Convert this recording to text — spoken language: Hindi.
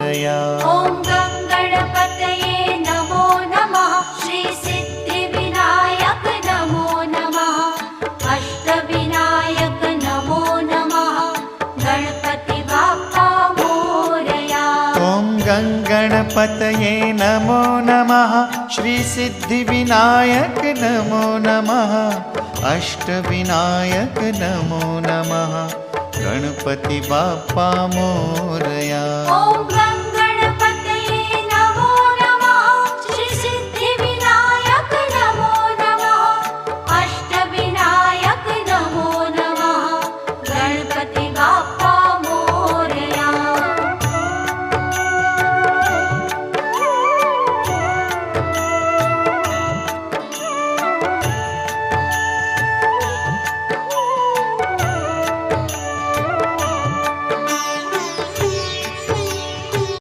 मोरया। ॐ गं गणपतये नमो नमः। श्री सिद्धिविनायक नमो नमः। अष्टविनायक नमो नमः। गणपति बाप्पा मोरया। ॐ गं गणपतये नमो नमः। श्री सिद्धिविनायक नमो नमः। अष्टविनायक नमो नमः। गणपति बाप्पा मोरया। ॐ